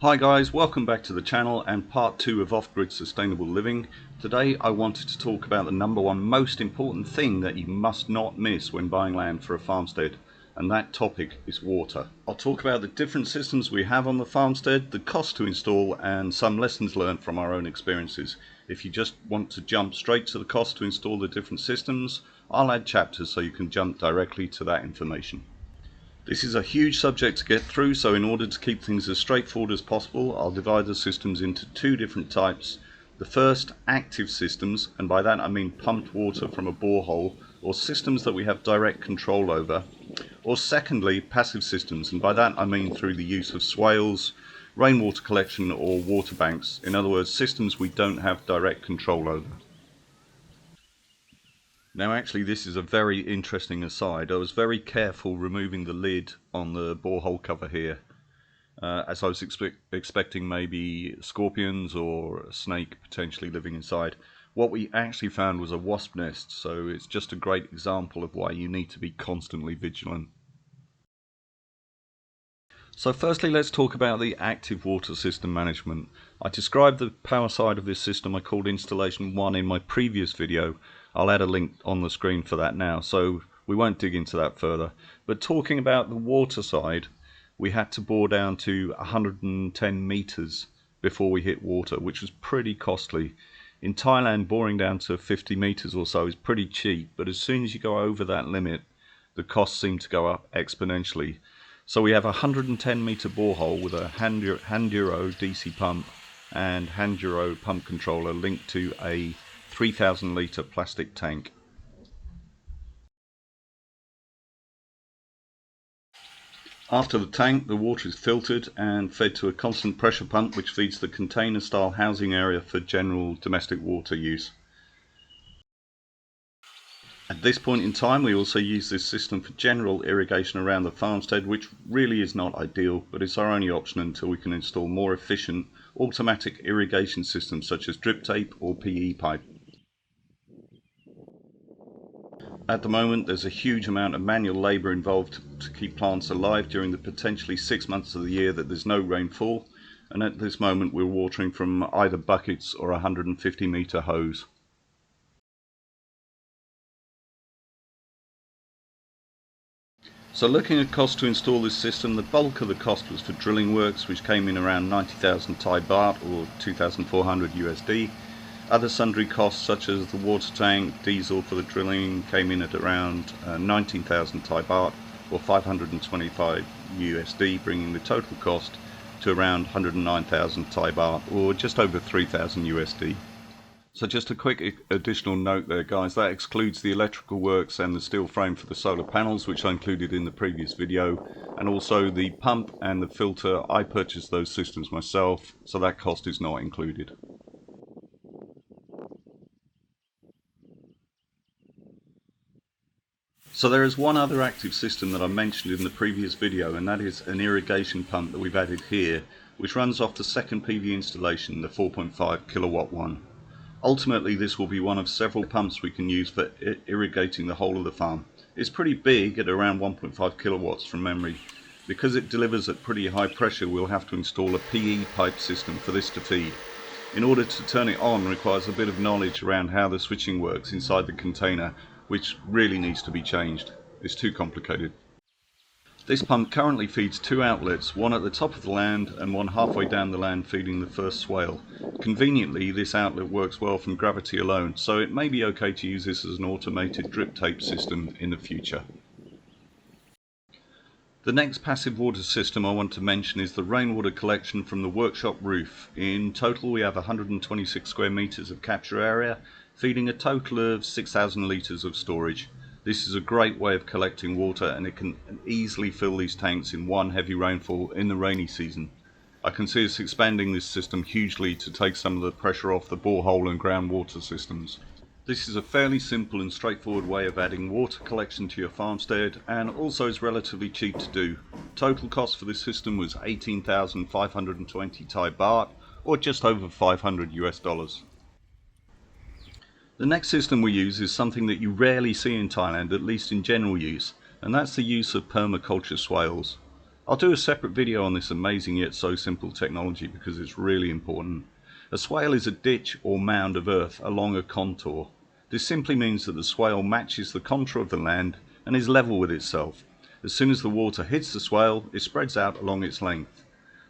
Hi guys, welcome back to the channel and part 2 of Off-Grid Sustainable Living. Today I wanted to talk about the number one most important thing that you must not miss when buying land for a farmstead, and that topic is water. I'll talk about the different systems we have on the farmstead, the cost to install, and some lessons learned from our own experiences. If you just want to jump straight to the cost to install the different systems, I'll add chapters so you can jump directly to that information. This is a huge subject to get through, so in order to keep things as straightforward as possible, I'll divide the systems into two different types. The first, active systems, and by that I mean pumped water from a borehole, or systems that we have direct control over. Or secondly, passive systems, and by that I mean through the use of swales, rainwater collection, or water banks. In other words, systems we don't have direct control over. Now actually this is a very interesting aside. I was very careful removing the lid on the borehole cover here, as I was expecting maybe scorpions or a snake potentially living inside. What we actually found was a wasp nest, so it's just a great example of why you need to be constantly vigilant. So firstly, let's talk about the active water system management. I described the power side of this system I called installation 1 in my previous video. I'll add a link on the screen for that now, so we won't dig into that further. But talking about the water side, we had to bore down to 110 meters before we hit water, which was pretty costly. In Thailand, boring down to 50 meters or so is pretty cheap, but as soon as you go over that limit, the costs seem to go up exponentially. So we have a 110 meter borehole with a Handuro DC pump and Handuro pump controller linked to a 3,000 litre plastic tank. After the tank, the water is filtered and fed to a constant pressure pump which feeds the container style housing area for general domestic water use. At this point in time we also use this system for general irrigation around the farmstead, which really is not ideal, but it's our only option until we can install more efficient automatic irrigation systems such as drip tape or PE pipe. At the moment there's a huge amount of manual labour involved to keep plants alive during the potentially 6 months of the year that there's no rainfall, and at this moment we're watering from either buckets or a 150 metre hose. So looking at cost to install this system, the bulk of the cost was for drilling works, which came in around 90,000 Thai baht or 2,400 USD. Other sundry costs such as the water tank, diesel for the drilling came in at around 19,000 Thai baht or 525 USD, bringing the total cost to around 109,000 Thai baht or just over 3,000 USD. So just a quick additional note there guys, that excludes the electrical works and the steel frame for the solar panels, which I included in the previous video, and also the pump and the filter. I purchased those systems myself, so that cost is not included. So there is one other active system that I mentioned in the previous video, and that is an irrigation pump that we've added here, which runs off the second PV installation, the 4.5 kilowatt one. Ultimately this will be one of several pumps we can use for irrigating the whole of the farm. It's pretty big at around 1.5 kilowatts from memory. Because it delivers at pretty high pressure, we'll have to install a PE pipe system for this to feed. In order to turn it on requires a bit of knowledge around how the switching works inside the container, which really needs to be changed. It's too complicated. This pump currently feeds two outlets, one at the top of the land and one halfway down the land feeding the first swale. Conveniently, this outlet works well from gravity alone, so it may be okay to use this as an automated drip tape system in the future. The next passive water system I want to mention is the rainwater collection from the workshop roof. In total we have 126 square meters of capture area, feeding a total of 6,000 litres of storage. This is a great way of collecting water, and it can easily fill these tanks in one heavy rainfall in the rainy season. I can see us expanding this system hugely to take some of the pressure off the borehole and groundwater systems. This is a fairly simple and straightforward way of adding water collection to your farmstead, and also is relatively cheap to do. Total cost for this system was 18,520 Thai baht or just over 500 US dollars. The next system we use is something that you rarely see in Thailand, at least in general use, and that's the use of permaculture swales. I'll do a separate video on this amazing yet so simple technology because it's really important. A swale is a ditch or mound of earth along a contour. This simply means that the swale matches the contour of the land and is level with itself. As soon as the water hits the swale, it spreads out along its length.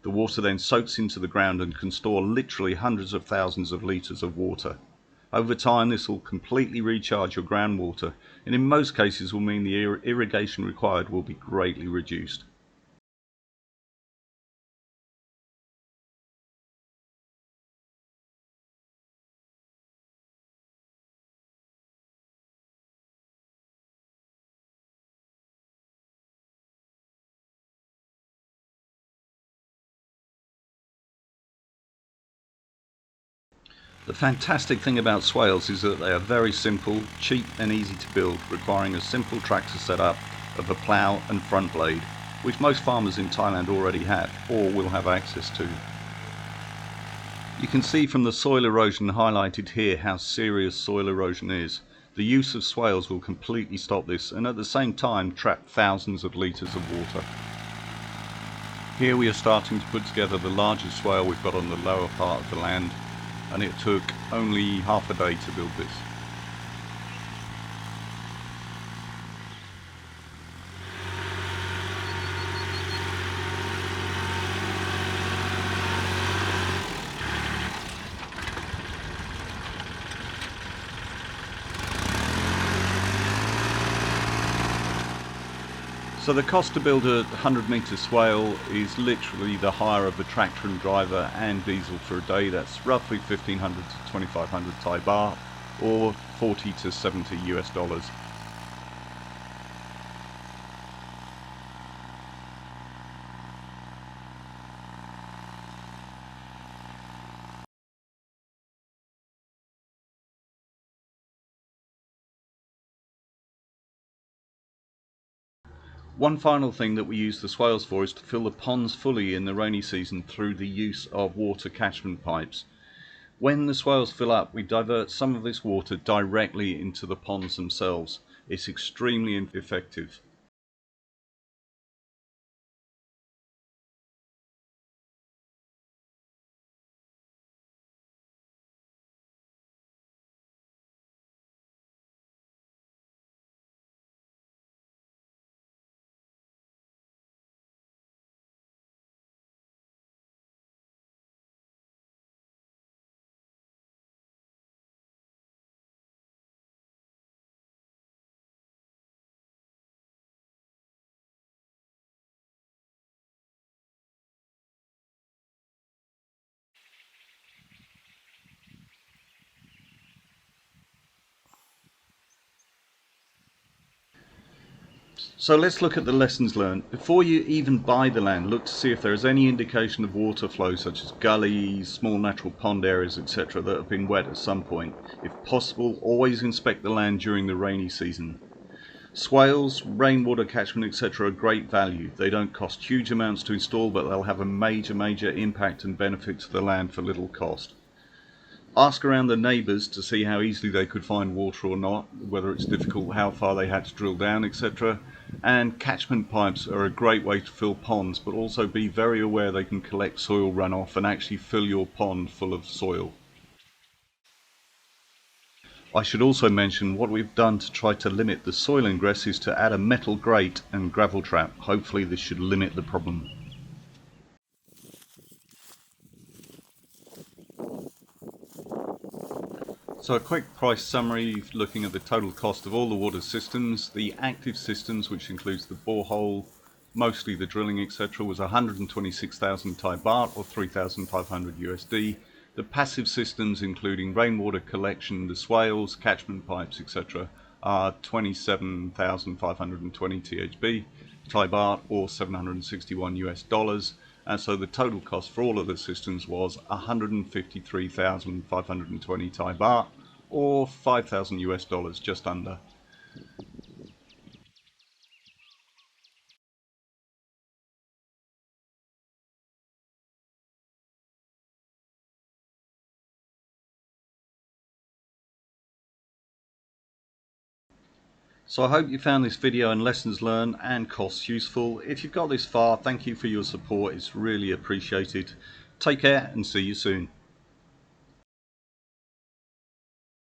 The water then soaks into the ground and can store literally hundreds of thousands of litres of water. Over time this will completely recharge your groundwater and in most cases will mean the irrigation required will be greatly reduced. The fantastic thing about swales is that they are very simple, cheap and easy to build, requiring a simple tractor setup of a plough and front blade, which most farmers in Thailand already have or will have access to. You can see from the soil erosion highlighted here how serious soil erosion is. The use of swales will completely stop this and at the same time trap thousands of litres of water. Here we are starting to put together the largest swale we've got on the lower part of the land, and it took only half a day to build this. So the cost to build a 100-metre swale is literally the hire of the tractor and driver and diesel for a day. That's roughly 1,500 to 2,500 Thai baht or 40 to 70 US dollars. One final thing that we use the swales for is to fill the ponds fully in the rainy season through the use of water catchment pipes. When the swales fill up, we divert some of this water directly into the ponds themselves. It's extremely effective. So let's look at the lessons learned. Before you even buy the land, look to see if there is any indication of water flow, such as gullies, small natural pond areas, etc. that have been wet at some point. If possible, always inspect the land during the rainy season. Swales, rainwater catchment, etc. are great value. They don't cost huge amounts to install, but they'll have a major impact and benefit to the land for little cost. Ask around the neighbours to see how easily they could find water or not, whether it's difficult, how far they had to drill down, etc. And catchment pipes are a great way to fill ponds, but also be very aware they can collect soil runoff and actually fill your pond full of soil. I should also mention what we've done to try to limit the soil ingress is to add a metal grate and gravel trap. Hopefully this should limit the problem. So a quick price summary looking at the total cost of all the water systems. The active systems, which includes the borehole, mostly the drilling etc., was 126,000 Thai baht or 3,500 USD. The passive systems, including rainwater collection, the swales, catchment pipes etc., are 27,520 THB Thai baht or 761 US dollars. And so the total cost for all of the systems was 153,520 Thai baht or 5,000 US dollars, just under. So I hope you found this video and lessons learned and costs useful. If you've got this far, thank you for your support, it's really appreciated. Take care and see you soon.